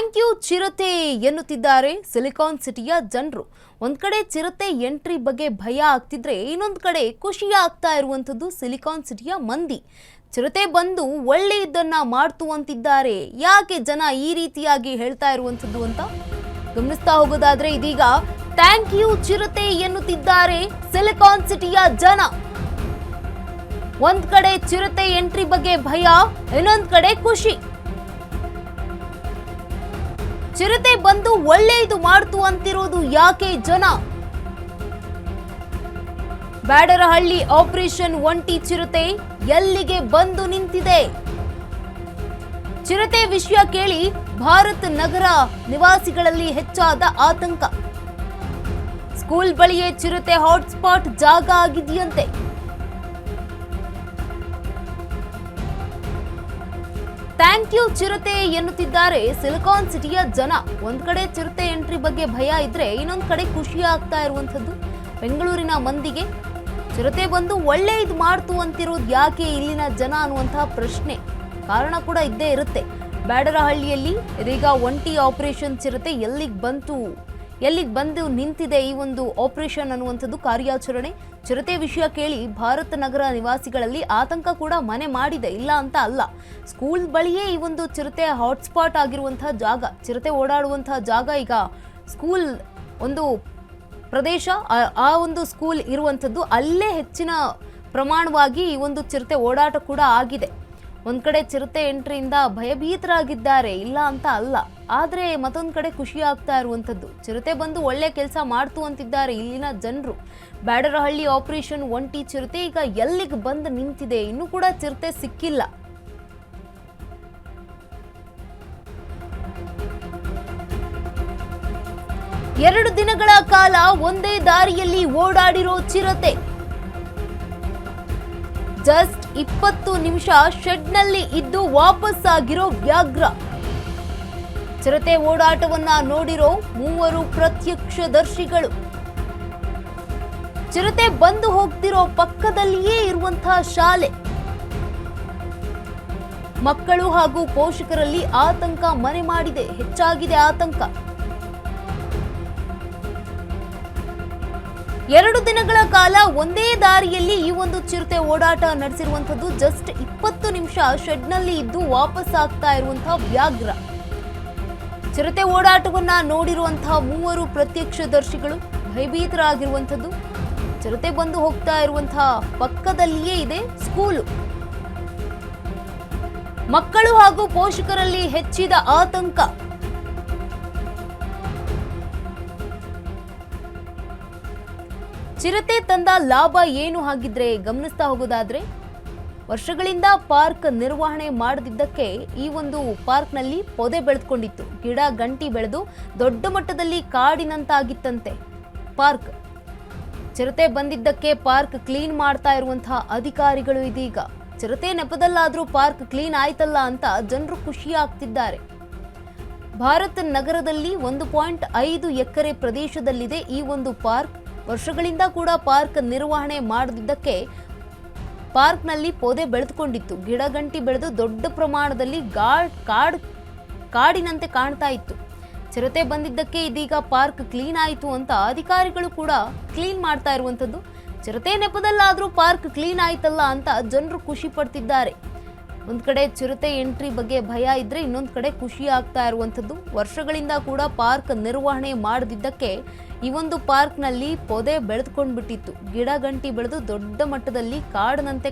Thank you ಚಿರತೆ ಎನ್ನುತ್ತಿದ್ದಾರೆ silicon ಸಿಟಿಯ ಜನರು. ಒಂದ್ ಕಡೆ ಚಿರತೆ ಎಂಟ್ರಿ ಬಗ್ಗೆ ಭಯ ಆಗ್ತಿದ್ರೆ ಇನ್ನೊಂದು ಕಡೆ ಖುಷಿ ಆಗ್ತಾ ಇರುವಂತದ್ದು ಸಿಲಿಕಾನ್ ಸಿಟಿಯ ಮಂದಿ. ಚಿರತೆ ಬಂದು ಒಳ್ಳೆಯದನ್ನ ಮಾಡ್ತು ಅಂತಿದ್ದಾರೆ. ಯಾಕೆ ಜನ ಈ ರೀತಿಯಾಗಿ ಹೇಳ್ತಾ ಇರುವಂತದ್ದು ಅಂತ ಗಮನಿಸ್ತಾ ಹೋಗೋದಾದ್ರೆ ಇದೀಗ ಥ್ಯಾಂಕ್ ಯು ಚಿರತೆ ಎನ್ನುತ್ತಿದ್ದಾರೆ ಸಿಲಿಕಾನ್ ಸಿಟಿಯ ಜನ. ಒಂದ್ ಕಡೆ ಚಿರತೆ ಎಂಟ್ರಿ ಬಗ್ಗೆ ಭಯ, ಇನ್ನೊಂದ್ ಕಡೆ ಖುಷಿ. ಚಿರತೆ ಬಂದು ಒಳ್ಳೆಯದು ಮಾಡ್ತು ಅಂತಿರೋದು ಯಾಕೆ ಜನ? ಬ್ಯಾಡರಹಳ್ಳಿ ಆಪರೇಷನ್ ಒಂಟಿ ಚಿರತೆ ಎಲ್ಲಿಗೆ ಬಂದು ನಿಂತಿದೆ? ಚಿರತೆ ವಿಷಯ ಕೇಳಿ ಭಾರತ್ ನಗರ ನಿವಾಸಿಗಳಲ್ಲಿ ಹೆಚ್ಚಾದ ಆತಂಕ. ಸ್ಕೂಲ್ ಬಳಿಯೇ ಚಿರತೆ ಹಾಟ್ಸ್ಪಾಟ್ ಜಾಗ ಆಗಿದೆಯಂತೆ. ಥ್ಯಾಂಕ್ ಯು ಚಿರತೆ ಎನ್ನುತ್ತಿದ್ದಾರೆ ಸಿಲಿಕಾನ್ ಸಿಟಿಯ ಜನ. ಒಂದ್ ಕಡೆ ಚಿರತೆ ಎಂಟ್ರಿ ಬಗ್ಗೆ ಭಯ ಇದ್ರೆ ಇನ್ನೊಂದ್ ಕಡೆ ಖುಷಿ ಆಗ್ತಾ ಇರುವಂತದ್ದು ಬೆಂಗಳೂರಿನ ಮಂದಿಗೆ. ಚಿರತೆ ಬಂದು ಒಳ್ಳೆಯದು ಮಾಡ್ತು ಅಂತಿರೋದು ಯಾಕೆ ಇಲ್ಲಿನ ಜನ ಅನ್ನುವಂತಹ ಪ್ರಶ್ನೆ ಕಾರಣ ಕೂಡ ಇದ್ದೇ ಇರುತ್ತೆ. ಬ್ಯಾಡರಹಳ್ಳಿಯಲ್ಲಿ ಇದೀಗ ಒಂಟಿ ಆಪರೇಷನ್ ಚಿರತೆ ಎಲ್ಲಿಗೆ ಬಂದು ನಿಂತಿದೆ ಈ ಒಂದು ಆಪರೇಷನ್ ಅನ್ನುವಂಥದ್ದು ಕಾರ್ಯಾಚರಣೆ. ಚಿರತೆ ವಿಷಯ ಕೇಳಿ ಭಾರತ ನಗರ ನಿವಾಸಿಗಳಲ್ಲಿ ಆತಂಕ ಕೂಡ ಮನೆ ಮಾಡಿದೆ, ಇಲ್ಲ ಅಂತ ಅಲ್ಲ. ಸ್ಕೂಲ್ ಬಳಿಯೇ ಈ ಒಂದು ಚಿರತೆ ಹಾಟ್ಸ್ಪಾಟ್ ಆಗಿರುವಂತಹ ಜಾಗ, ಚಿರತೆ ಓಡಾಡುವಂತಹ ಜಾಗ. ಈಗ ಸ್ಕೂಲ್ ಒಂದು ಪ್ರದೇಶ, ಆ ಒಂದು ಸ್ಕೂಲ್ ಇರುವಂಥದ್ದು ಅಲ್ಲೇ ಹೆಚ್ಚಿನ ಪ್ರಮಾಣವಾಗಿ ಈ ಒಂದು ಚಿರತೆ ಓಡಾಟ ಕೂಡ ಆಗಿದೆ. ಒಂದ್ ಕಡೆ ಚಿರತೆ ಎಂಟ್ರಿಯಿಂದ ಭಯಭೀತರಾಗಿದ್ದಾರೆ, ಇಲ್ಲ ಅಂತ ಅಲ್ಲ. ಆದ್ರೆ ಮತ್ತೊಂದ್ ಕಡೆ ಖುಷಿ ಆಗ್ತಾ ಇರುವಂತದ್ದು ಚಿರತೆ ಬಂದು ಒಳ್ಳೆ ಕೆಲಸ ಮಾಡ್ತು ಅಂತಿದ್ದಾರೆ ಇಲ್ಲಿನ ಜನರು. ಬ್ಯಾಡರಹಳ್ಳಿ ಆಪರೇಷನ್ ಒಂಟಿ ಚಿರತೆ ಈಗ ಎಲ್ಲಿಗೆ ಬಂದು ನಿಂತಿದೆ? ಇನ್ನೂ ಕೂಡ ಚಿರತೆ ಸಿಕ್ಕಿಲ್ಲ. ಎರಡು ದಿನಗಳ ಕಾಲ ಒಂದೇ ದಾರಿಯಲ್ಲಿ ಓಡಾಡಿರೋ ಚಿರತೆ ಜಸ್ಟ್ 20 ನಿಮಿಷ ಶೆಡ್ನಲ್ಲಿ ಇದ್ದು ವಾಪಸ್ ಆಗಿರೋ ವ್ಯಾಘ್ರ. ಚಿರತೆ ಓಡಾಟವನ್ನ ನೋಡಿರೋ 3 ಪ್ರತ್ಯಕ್ಷದರ್ಶಿಗಳು. ಚಿರತೆ ಬಂದು ಹೋಗ್ತಿರೋ ಪಕ್ಕದಲ್ಲಿಯೇ ಇರುವಂತಹ ಶಾಲೆ. ಮಕ್ಕಳು ಹಾಗೂ ಪೋಷಕರಲ್ಲಿ ಆತಂಕ ಮನೆ ಮಾಡಿದೆ, ಹೆಚ್ಚಾಗಿದೆ ಆತಂಕ. 2 ದಿನಗಳ ಕಾಲ ಒಂದೇ ದಾರಿಯಲ್ಲಿ ಈ ಒಂದು ಚಿರತೆ ಓಡಾಟ ನಡೆಸಿರುವಂತದ್ದು. ಜಸ್ಟ್ 20 ನಿಮಿಷ ಶೆಡ್ನಲ್ಲಿ ಇದ್ದು ವಾಪಸ್ ಆಗ್ತಾ ಇರುವಂತಹ ವ್ಯಾಘ್ರ. ಚಿರತೆ ಓಡಾಟವನ್ನ ನೋಡಿರುವಂತಹ 3 ಪ್ರತ್ಯಕ್ಷದರ್ಶಿಗಳು ಭಯಭೀತರಾಗಿರುವಂತದ್ದು. ಚಿರತೆ ಬಂದು ಹೋಗ್ತಾ ಇರುವಂತಹ ಪಕ್ಕದಲ್ಲಿಯೇ ಇದೆ ಸ್ಕೂಲು. ಮಕ್ಕಳು ಹಾಗೂ ಪೋಷಕರಲ್ಲಿ ಹೆಚ್ಚಿದ ಆತಂಕ. ಚಿರತೆ ತಂದ ಲಾಭ ಏನು ಹಾಗಿದ್ರೆ ಗಮನಿಸ್ತಾ ಹೋಗೋದಾದ್ರೆ, ವರ್ಷಗಳಿಂದ ಪಾರ್ಕ್ ನಿರ್ವಹಣೆ ಮಾಡದಿದ್ದಕ್ಕೆ ಈ ಒಂದು ಪಾರ್ಕ್ನಲ್ಲಿ ಪೊದೆ ಬೆಳೆದುಕೊಂಡಿತ್ತು. ಗಿಡ ಗಂಟಿ ಬೆಳೆದು ದೊಡ್ಡ ಮಟ್ಟದಲ್ಲಿ ಕಾಡಿನಂತಾಗಿತ್ತಂತೆ ಪಾರ್ಕ್. ಚಿರತೆ ಬಂದಿದ್ದಕ್ಕೆ ಪಾರ್ಕ್ ಕ್ಲೀನ್ ಮಾಡ್ತಾ ಇರುವಂತಹ ಅಧಿಕಾರಿಗಳು ಇದೀಗ ಚಿರತೆ ನೆಪದಲ್ಲಾದ್ರೂ ಪಾರ್ಕ್ ಕ್ಲೀನ್ ಆಯ್ತಲ್ಲ ಅಂತ ಜನರು ಖುಷಿ ಆಗ್ತಿದ್ದಾರೆ. ಭಾರತ್ ನಗರದಲ್ಲಿ 1.5 ಎಕರೆ ಪ್ರದೇಶದಲ್ಲಿದೆ ಈ ಒಂದು ಪಾರ್ಕ್. ವರ್ಷಗಳಿಂದ ಕೂಡ ಪಾರ್ಕ್ ನಿರ್ವಹಣೆ ಮಾಡದಿದ್ದಕ್ಕೆ ಪಾರ್ಕ್ನಲ್ಲಿ ಪೊದೆ ಬೆಳೆದುಕೊಂಡಿತ್ತು. ಗಿಡಗಂಟಿ ಬೆಳೆದು ದೊಡ್ಡ ಪ್ರಮಾಣದಲ್ಲಿ ಕಾಡಿನಂತೆ ಕಾಣ್ತಾ ಇತ್ತು. ಚಿರತೆ ಬಂದಿದ್ದಕ್ಕೆ ಇದೀಗ ಪಾರ್ಕ್ ಕ್ಲೀನ್ ಆಯಿತು ಅಂತ ಅಧಿಕಾರಿಗಳು ಕೂಡ ಕ್ಲೀನ್ ಮಾಡ್ತಾ ಇರುವಂಥದ್ದು. ಚಿರತೆ ನೆಪದಲ್ಲಾದ್ರೂ ಪಾರ್ಕ್ ಕ್ಲೀನ್ ಆಯ್ತಲ್ಲ ಅಂತ ಜನರು ಖುಷಿ ಪಡ್ತಿದ್ದಾರೆ. ಒಂದ್ ಕಡೆ ಚಿರತೆ ಎಂಟ್ರಿ ಬಗ್ಗೆ ಭಯ ಇದ್ರೆ ಇನ್ನೊಂದ್ ಕಡೆ ಖುಷಿ ಆಗ್ತಾ ಇರುವಂಥದ್ದು. ವರ್ಷಗಳಿಂದ ಕೂಡ ಪಾರ್ಕ್ ನಿರ್ವಹಣೆ ಮಾಡದಿದ್ದಕ್ಕೆ ಈ ಒಂದು ಪಾರ್ಕ್ನಲ್ಲಿ ಪೊದೆ ಬೆಳೆದುಕೊಂಡ್ಬಿಟ್ಟಿತ್ತು. ಗಿಡ ಗಂಟಿ ಬೆಳೆದು ದೊಡ್ಡ ಮಟ್ಟದಲ್ಲಿ ಕಾಡಿನಂತೆ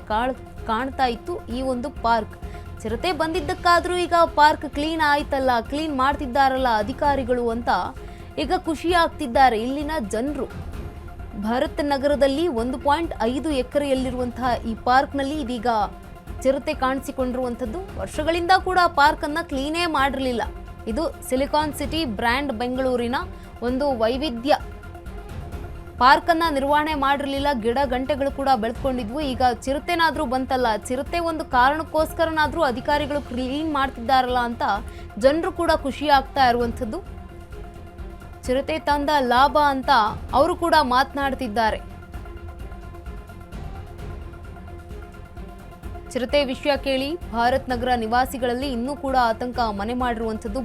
ಕಾಣ್ತಾ ಇತ್ತು ಈ ಒಂದು ಪಾರ್ಕ್. ಚಿರತೆ ಬಂದಿದ್ದಕ್ಕಾದ್ರೂ ಈಗ ಪಾರ್ಕ್ ಕ್ಲೀನ್ ಆಯ್ತಲ್ಲ, ಕ್ಲೀನ್ ಮಾಡ್ತಿದ್ದಾರಲ್ಲ ಅಧಿಕಾರಿಗಳು ಅಂತ ಈಗ ಖುಷಿ ಆಗ್ತಿದ್ದಾರೆ ಇಲ್ಲಿನ ಜನರು. ಭಾರತ್ ನಗರದಲ್ಲಿ 1.5 ಎಕರೆಯಲ್ಲಿರುವಂತಹ ಈ ಪಾರ್ಕ್ನಲ್ಲಿ ಇದೀಗ ಚಿರತೆ ಕಾಣಿಸಿಕೊಂಡಿರುವಂಥದ್ದು. ವರ್ಷಗಳಿಂದ ಕೂಡ ಪಾರ್ಕ್ ಅನ್ನ ಕ್ಲೀನೇ ಮಾಡಿರಲಿಲ್ಲ. ಇದು ಸಿಲಿಕಾನ್ ಸಿಟಿ ಬ್ರ್ಯಾಂಡ್ ಬೆಂಗಳೂರಿನ ಒಂದು ವೈವಿಧ್ಯ. ಪಾರ್ಕ್ ಅನ್ನ ನಿರ್ವಹಣೆ ಮಾಡಿರಲಿಲ್ಲ, ಗಿಡ ಗಂಟೆಗಳು ಕೂಡ ಬೆಳೆದುಕೊಂಡಿದ್ವು. ಈಗ ಚಿರತೆನಾದ್ರೂ ಬಂತಲ್ಲ, ಚಿರತೆ ಒಂದು ಕಾರಣಕ್ಕೋಸ್ಕರನಾದ್ರೂ ಅಧಿಕಾರಿಗಳು ಕ್ಲೀನ್ ಮಾಡ್ತಿದ್ದಾರಲ್ಲ ಅಂತ ಜನರು ಕೂಡ ಖುಷಿ ಆಗ್ತಾ ಇರುವಂಥದ್ದು. ಚಿರತೆ ತಂದ ಲಾಭ ಅಂತ ಅವರು ಕೂಡ ಮಾತನಾಡ್ತಿದ್ದಾರೆ. ಚಿರತೆ ವಿಷಯ ಕೇಳಿ ಭಾರತ್ ನಗರ ನಿವಾಸಿಗಳಲ್ಲಿ ಇನ್ನೂ ಕೂಡ ಆತಂಕ ಮನೆ ಮಾಡಿರುವಂಥದ್ದು.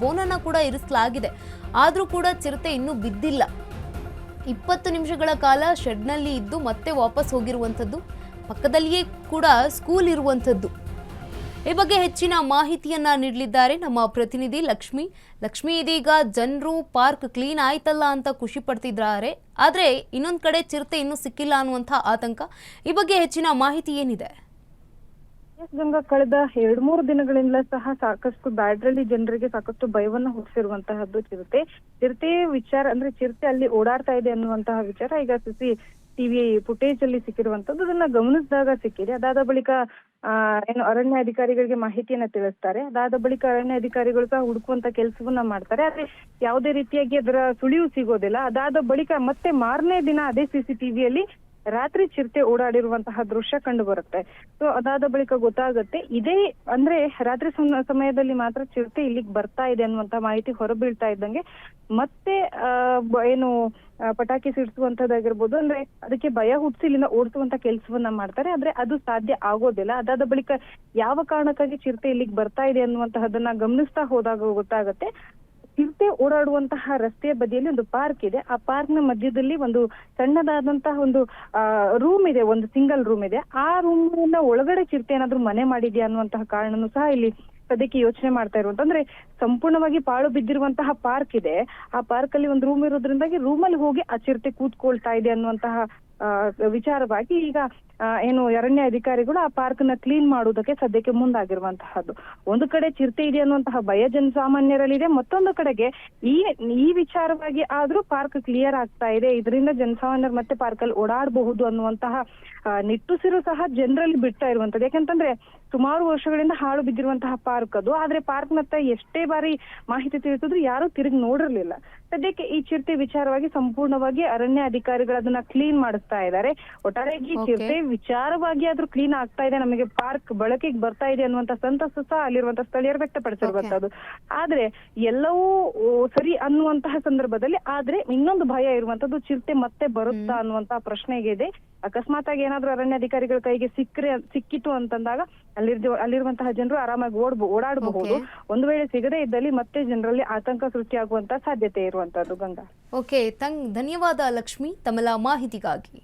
ಬೋನನ್ನ ಕೂಡ ಇರಿಸಲಾಗಿದೆ, ಆದರೂ ಕೂಡ ಚಿರತೆ ಇನ್ನೂ ಬಿದ್ದಿಲ್ಲ. 20 ನಿಮಿಷಗಳ ಕಾಲ ಶೆಡ್ನಲ್ಲಿ ಇದ್ದು ಮತ್ತೆ ವಾಪಸ್ ಹೋಗಿರುವಂಥದ್ದು. ಪಕ್ಕದಲ್ಲಿಯೇ ಕೂಡ ಸ್ಕೂಲ್ ಇರುವಂಥದ್ದು. ಈ ಬಗ್ಗೆ ಹೆಚ್ಚಿನ ಮಾಹಿತಿಯನ್ನ ನೀಡಲಿದ್ದಾರೆ ನಮ್ಮ ಪ್ರತಿನಿಧಿ ಲಕ್ಷ್ಮಿ. ಇದೀಗ ಜನರು ಪಾರ್ಕ್ ಕ್ಲೀನ್ ಆಯ್ತಲ್ಲ ಅಂತ ಖುಷಿ ಪಡ್ತಿದ್ದಾರೆ, ಆದ್ರೆ ಇನ್ನೊಂದ್ ಕಡೆ ಚಿರತೆ ಇನ್ನೂ ಸಿಕ್ಕಿಲ್ಲ ಅನ್ನುವಂಥ ಆತಂಕ. ಈ ಬಗ್ಗೆ ಹೆಚ್ಚಿನ ಮಾಹಿತಿ ಏನಿದೆ? ಗಂಗಾ, ಕಳೆದ 2-3 ದಿನಗಳಿಂದ ಸಹ ಸಾಕಷ್ಟು ಬ್ಯಾಡ್ರಲ್ಲಿ ಜನರಿಗೆ ಸಾಕಷ್ಟು ಭಯವನ್ನ ಹುಟ್ಟಿಸಿರುವಂತಹದ್ದು ಚಿರತೆ ವಿಚಾರ. ಅಂದ್ರೆ ಚಿರತೆ ಅಲ್ಲಿ ಓಡಾಡ್ತಾ ಇದೆ ಅನ್ನುವಂತಹ ವಿಚಾರ ಈಗ ಟಿವಿ ಫುಟೇಜ್ ಅಲ್ಲಿ ಸಿಕ್ಕಿರುವಂತದ್ದು. ಅದನ್ನ ಗಮನಿಸಿದಾಗ ಸಿಕ್ಕಿದೆ. ಅದಾದ ಬಳಿಕ ಏನು ಅರಣ್ಯ ಅಧಿಕಾರಿಗಳಿಗೆ ಮಾಹಿತಿಯನ್ನ ತಿಳಿಸ್ತಾರೆ. ಅದಾದ ಬಳಿಕ ಅರಣ್ಯ ಅಧಿಕಾರಿಗಳು ಸಹ ಹುಡುಕುವಂತ ಕೆಲಸವನ್ನ ಮಾಡ್ತಾರೆ. ಆದ್ರೆ ಯಾವುದೇ ರೀತಿಯಾಗಿ ಅದರ ಸುಳಿವು ಸಿಗೋದಿಲ್ಲ. ಅದಾದ ಬಳಿಕ ಮತ್ತೆ ಮಾರನೇ ದಿನ ಅದೇ CCTVಯಲ್ಲಿ ರಾತ್ರಿ ಚಿರತೆ ಓಡಾಡಿರುವಂತಹ ದೃಶ್ಯ ಕಂಡು ಬರುತ್ತೆ. ಸೊ ಅದಾದ ಬಳಿಕ ಗೊತ್ತಾಗುತ್ತೆ ಇದೇ ಅಂದ್ರೆ ರಾತ್ರಿ ಸಮಯದಲ್ಲಿ ಮಾತ್ರ ಚಿರತೆ ಇಲ್ಲಿಗೆ ಬರ್ತಾ ಇದೆ ಅನ್ನುವಂತ ಮಾಹಿತಿ ಹೊರಬೀಳ್ತಾ ಇದ್ದಂಗೆ ಮತ್ತೆ ಏನು ಪಟಾಕಿ ಸಿಡಿಸುವಂತದ್ದಾಗಿರ್ಬೋದು, ಅಂದ್ರೆ ಅದಕ್ಕೆ ಭಯ ಹುಟ್ಟಿಸಿ ಇಲ್ಲಿಂದ ಓಡಿಸುವಂತ ಕೆಲಸವನ್ನ ಮಾಡ್ತಾರೆ. ಆದ್ರೆ ಅದು ಸಾಧ್ಯ ಆಗೋದಿಲ್ಲ. ಅದಾದ ಬಳಿಕ ಯಾವ ಕಾರಣಕ್ಕಾಗಿ ಚಿರತೆ ಇಲ್ಲಿಗೆ ಬರ್ತಾ ಇದೆ ಅನ್ನುವಂತಹದನ್ನ ಗಮನಿಸ್ತಾ ಹೋದಾಗ ಗೊತ್ತಾಗತ್ತೆ ಚಿರತೆ ಓಡಾಡುವಂತಹ ರಸ್ತೆಯ ಬದಿಯಲ್ಲಿ ಒಂದು ಪಾರ್ಕ್ ಇದೆ. ಆ ಪಾರ್ಕ್ ನ ಮಧ್ಯದಲ್ಲಿ ಒಂದು ಸಣ್ಣದಾದಂತಹ ಒಂದು ರೂಮ್ ಇದೆ, ಒಂದು ಸಿಂಗಲ್ ರೂಮ್ ಇದೆ. ಆ ರೂಮ್ ಒಳಗಡೆ ಚಿರತೆ ಏನಾದ್ರೂ ಮನೆ ಮಾಡಿದ್ಯಾ ಅನ್ನುವಂತಹ ಕಾರಣನೂ ಸಹ ಇಲ್ಲಿ ಸದ್ಯಕ್ಕೆ ಯೋಚನೆ ಮಾಡ್ತಾ ಇರುವಂತ. ಅಂದ್ರೆ ಸಂಪೂರ್ಣವಾಗಿ ಪಾಳು ಬಿದ್ದಿರುವಂತಹ ಪಾರ್ಕ್ ಇದೆ. ಆ ಪಾರ್ಕ್ ಅಲ್ಲಿ ಒಂದು ರೂಮ್ ಇರೋದ್ರಿಂದಾಗಿ ರೂಮಲ್ಲಿ ಹೋಗಿ ಆ ಚಿರತೆ ಕೂತ್ಕೊಳ್ತಾ ಇದೆ ಅನ್ನುವಂತಹ ವಿಚಾರವಾಗಿ ಈಗ ಏನು ಅರಣ್ಯ ಅಧಿಕಾರಿಗಳು ಆ ಪಾರ್ಕ್ ನ ಕ್ಲೀನ್ ಮಾಡುವುದಕ್ಕೆ ಸದ್ಯಕ್ಕೆ ಮುಂದಾಗಿರುವಂತಹದ್ದು. ಒಂದು ಕಡೆ ಚಿರತೆ ಇದೆ ಅನ್ನುವಂತಹ ಭಯ ಜನಸಾಮಾನ್ಯರಲ್ಲಿದೆ, ಮತ್ತೊಂದು ಕಡೆಗೆ ಈ ವಿಚಾರವಾಗಿ ಆದ್ರೂ ಪಾರ್ಕ್ ಕ್ಲಿಯರ್ ಆಗ್ತಾ ಇದೆ, ಇದರಿಂದ ಜನಸಾಮಾನ್ಯರು ಮತ್ತೆ ಪಾರ್ಕ್ ಅಲ್ಲಿ ಓಡಾಡಬಹುದು ಅನ್ನುವಂತಹ ನಿಟ್ಟುಸಿರು ಸಹ ಜನರಲ್ಲಿ ಬಿಡ್ತಾ ಇರುವಂತದ್ದು. ಯಾಕಂತಂದ್ರೆ ಸುಮಾರು ವರ್ಷಗಳಿಂದ ಹಾಳು ಬಿದ್ದಿರುವಂತಹ ಪಾರ್ಕ್ ಅದು. ಆದ್ರೆ ಪಾರ್ಕ್ ನತ್ತ ಎಷ್ಟೇ ಬಾರಿ ಮಾಹಿತಿ ತಿಳಿಸಿದ್ರು ಯಾರು ತಿರುಗಿ ನೋಡಿರ್ಲಿಲ್ಲ. ಸದ್ಯಕ್ಕೆ ಈ ಚಿರತೆ ವಿಚಾರವಾಗಿ ಸಂಪೂರ್ಣವಾಗಿ ಅರಣ್ಯ ಅಧಿಕಾರಿಗಳು ಅದನ್ನ ಕ್ಲೀನ್ ಮಾಡಿಸ್ತಾ ಇದ್ದಾರೆ. ಒಟ್ಟಾರೆಯಾಗಿ ಚಿರತೆ ವಿಚಾರವಾಗಿ ಆದ್ರೂ ಕ್ಲೀನ್ ಆಗ್ತಾ ಇದೆ, ನಮಗೆ ಪಾರ್ಕ್ ಬಳಕೆಗೆ ಬರ್ತಾ ಇದೆ ಅನ್ನುವಂತ ಸಂತಸ ಸಹ ಅಲ್ಲಿರುವಂತಹ ಸ್ಥಳೀಯರು ವ್ಯಕ್ತಪಡಿಸಿರುವಂತದ್ದು. ಆದ್ರೆ ಎಲ್ಲವೂ ಸರಿ ಅನ್ನುವಂತಹ ಸಂದರ್ಭದಲ್ಲಿ ಆದ್ರೆ ಇನ್ನೊಂದು ಭಯ ಇರುವಂತದ್ದು ಚಿರತೆ ಮತ್ತೆ ಬರುತ್ತಾ ಅನ್ನುವಂತಹ ಪ್ರಶ್ನೆಗೆ ಇದೆ. ಅಕಸ್ಮಾತ್ ಆಗಿ ಏನಾದ್ರೂ ಅರಣ್ಯಾಧಿಕಾರಿಗಳ ಕೈಗೆ ಸಿಕ್ಕಿತು ಅಂತಂದಾಗ ಅಲ್ಲಿರುವಂತಹ ಜನರು ಆರಾಮಾಗಿ ಓಡಾಡಬಹುದು. ಒಂದು ವೇಳೆ ಸಿಗದೇ ಇದ್ದಲ್ಲಿ ಮತ್ತೆ ಜನರಲ್ಲಿ ಆತಂಕ ಸೃಷ್ಟಿಯಾಗುವಂತ ಸಾಧ್ಯತೆ ಇರುವಂತದ್ದು. ಗಂಗಾ, ಓಕೆ, ಧನ್ಯವಾದ ಲಕ್ಷ್ಮಿ ತಮ್ಮೆಲ್ಲ ಮಾಹಿತಿಗಾಗಿ.